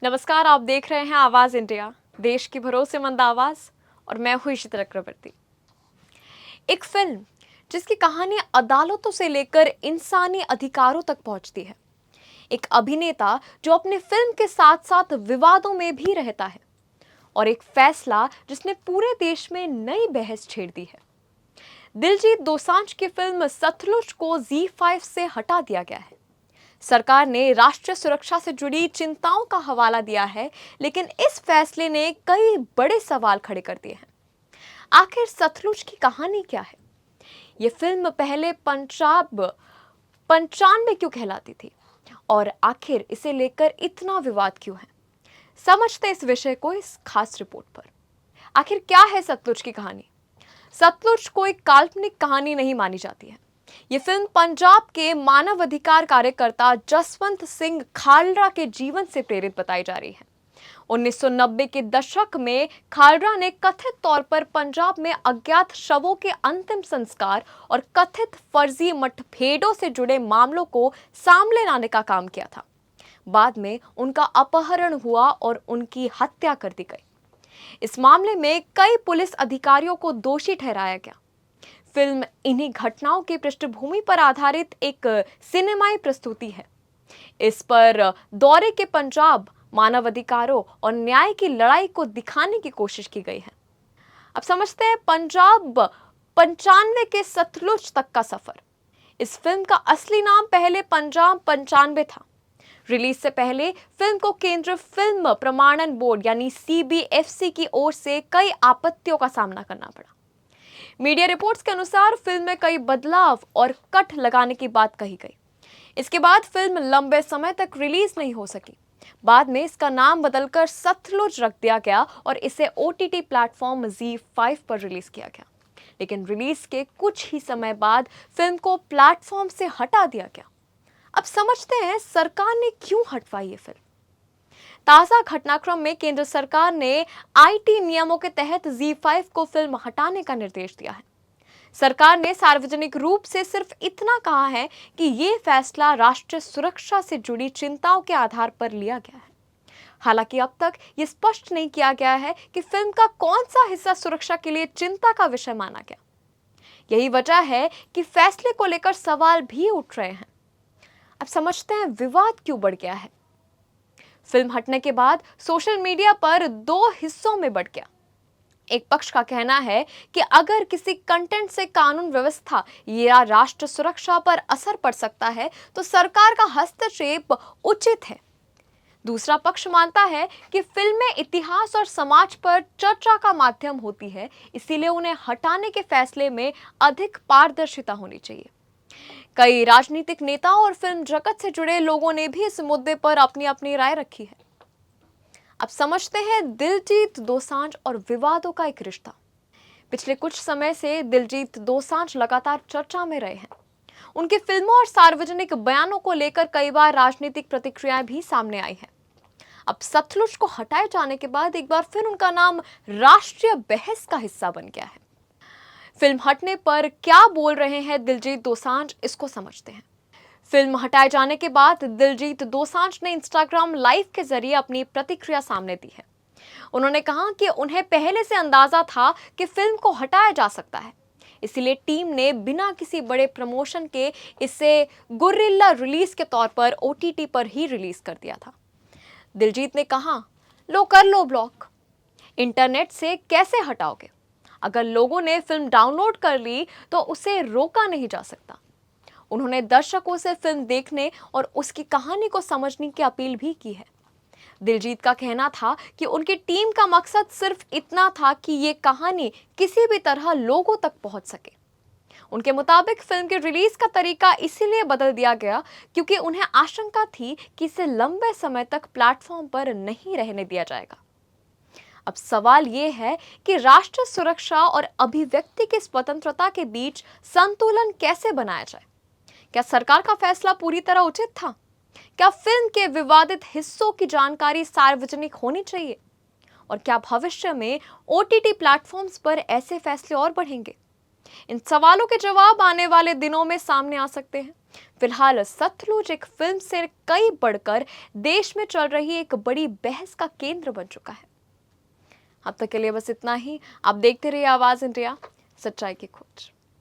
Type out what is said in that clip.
नमस्कार, आप देख रहे हैं आवाज इंडिया, देश की भरोसेमंद आवाज। और मैं हूं इशिता चक्रवर्ती। एक फिल्म जिसकी कहानी अदालतों से लेकर इंसानी अधिकारों तक पहुंचती है। एक अभिनेता जो अपने फिल्म के साथ साथ विवादों में भी रहता है। और एक फैसला जिसने पूरे देश में नई बहस छेड़ दी है। दिलजीत दोसांझ की फिल्म सतलुज को ZEE5 से हटा दिया गया है। सरकार ने राष्ट्रीय सुरक्षा से जुड़ी चिंताओं का हवाला दिया है, लेकिन इस फैसले ने कई बड़े सवाल खड़े कर दिए हैं। आखिर सतलुज की कहानी क्या है? ये फिल्म पहले पंजाब 95 क्यों कहलाती थी? और आखिर इसे लेकर इतना विवाद क्यों है? समझते इस विषय को इस खास रिपोर्ट पर। आखिर क्या है सतलुज की कहानी? सतलुज कोई काल्पनिक कहानी नहीं मानी जाती है। ये फिल्म पंजाब के मानवाधिकार कार्यकर्ता जसवंत सिंह खालड़ा के जीवन से प्रेरित बताई जा रही है। 1990 के दशक में खालड़ा ने कथित तौर पर पंजाब में अज्ञात शवों के अंतिम संस्कार और कथित फर्जी मुठभेड़ों से जुड़े मामलों को सामने लाने का काम किया था। बाद में उनका अपहरण हुआ और उनकी हत्या कर दी गई। इस मामले में कई पुलिस अधिकारियों को दोषी ठहराया गया। फिल्म इन्हीं घटनाओं की पृष्ठभूमि पर आधारित एक सिनेमाई प्रस्तुति है। इस पर दौरे के पंजाब, मानवाधिकारों और न्याय की लड़ाई को दिखाने की कोशिश की गई है। अब समझते हैं पंजाब 95 के सतलुज तक का सफर। इस फिल्म का असली नाम पहले पंजाब 95 था। रिलीज से पहले फिल्म को केंद्रीय फिल्म प्रमाणन बोर्ड यानी CBFC की ओर से कई आपत्तियों का सामना करना पड़ा। मीडिया रिपोर्ट्स के अनुसार फिल्म में कई बदलाव और कट लगाने की बात कही गई। इसके बाद फिल्म लंबे समय तक रिलीज नहीं हो सकी। बाद में इसका नाम बदलकर सतलुज रख दिया गया और इसे OTT प्लेटफॉर्म ZEE5 पर रिलीज किया गया। लेकिन रिलीज के कुछ ही समय बाद फिल्म को प्लेटफॉर्म से हटा दिया गया। अब समझते हैं सरकार ने क्यों हटवाई ये फिल्म। ताजा घटनाक्रम में केंद्र सरकार ने IT नियमों के तहत ZEE5 को फिल्म हटाने का निर्देश दिया है। सरकार ने सार्वजनिक रूप से सिर्फ इतना कहा है कि ये फैसला राष्ट्रीय सुरक्षा से जुड़ी चिंताओं के आधार पर लिया गया है। हालांकि अब तक ये स्पष्ट नहीं किया गया है कि फिल्म का कौन सा हिस्सा सुरक्षा के लिए चिंता का विषय माना गया। यही वजह है कि फैसले को लेकर सवाल भी उठ रहे हैं। अब समझते हैं विवाद क्यों बढ़ गया है। फिल्म हटने के बाद सोशल मीडिया पर दो हिस्सों में बढ़ गया। एक पक्ष का कहना है कि अगर किसी कंटेंट से कानून व्यवस्था या राष्ट्र सुरक्षा पर असर पड़ सकता है तो सरकार का हस्तक्षेप उचित है। दूसरा पक्ष मानता है कि फिल्में इतिहास और समाज पर चर्चा का माध्यम होती है, इसीलिए उन्हें हटाने के फैसले में अधिक पारदर्शिता होनी चाहिए। कई राजनीतिक नेताओं और फिल्म जगत से जुड़े लोगों ने भी इस मुद्दे पर अपनी अपनी राय रखी है। अब समझते हैं दिलजीत दोसांझ और विवादों का एक रिश्ता। पिछले कुछ समय से दिलजीत दोसांझ लगातार चर्चा में रहे हैं। उनकी फिल्मों और सार्वजनिक बयानों को लेकर कई बार राजनीतिक प्रतिक्रियाएं भी सामने आई हैं। अब सतलुज को हटाए जाने के बाद एक बार फिर उनका नाम राष्ट्रीय बहस का हिस्सा बन गया है। फिल्म हटने पर क्या बोल रहे हैं दिलजीत दोसांझ, इसको समझते हैं। फिल्म हटाए जाने के बाद दिलजीत दोसांझ ने इंस्टाग्राम लाइव के जरिए अपनी प्रतिक्रिया सामने दी है। उन्होंने कहा कि उन्हें पहले से अंदाजा था कि फिल्म को हटाया जा सकता है, इसलिए टीम ने बिना किसी बड़े प्रमोशन के इसे गुरिल्ला रिलीज के तौर पर OTT पर ही रिलीज कर दिया था। दिलजीत ने कहा, लो कर लो ब्लॉक, इंटरनेट से कैसे हटाओगे? अगर लोगों ने फिल्म डाउनलोड कर ली तो उसे रोका नहीं जा सकता। उन्होंने दर्शकों से फिल्म देखने और उसकी कहानी को समझने की अपील भी की है। दिलजीत का कहना था कि उनकी टीम का मकसद सिर्फ इतना था कि ये कहानी किसी भी तरह लोगों तक पहुंच सके। उनके मुताबिक फिल्म के रिलीज का तरीका इसीलिए बदल दिया गया क्योंकि उन्हें आशंका थी कि इसे लंबे समय तक प्लेटफॉर्म पर नहीं रहने दिया जाएगा। अब सवाल ये है कि राष्ट्र सुरक्षा और अभिव्यक्ति की स्वतंत्रता के बीच संतुलन कैसे बनाया जाए? क्या सरकार का फैसला पूरी तरह उचित था? क्या फिल्म के विवादित हिस्सों की जानकारी सार्वजनिक होनी चाहिए? और क्या भविष्य में OTT प्लेटफॉर्म्स पर ऐसे फैसले और बढ़ेंगे? इन सवालों के जवाब आने वाले दिनों में सामने आ सकते हैं। फिलहाल सतलुज एक फिल्म से कई बढ़कर देश में चल रही एक बड़ी बहस का केंद्र बन चुका है। अब तक के लिए बस इतना ही। आप देखते रहिए आवाज इंडिया, सच्चाई की खोज।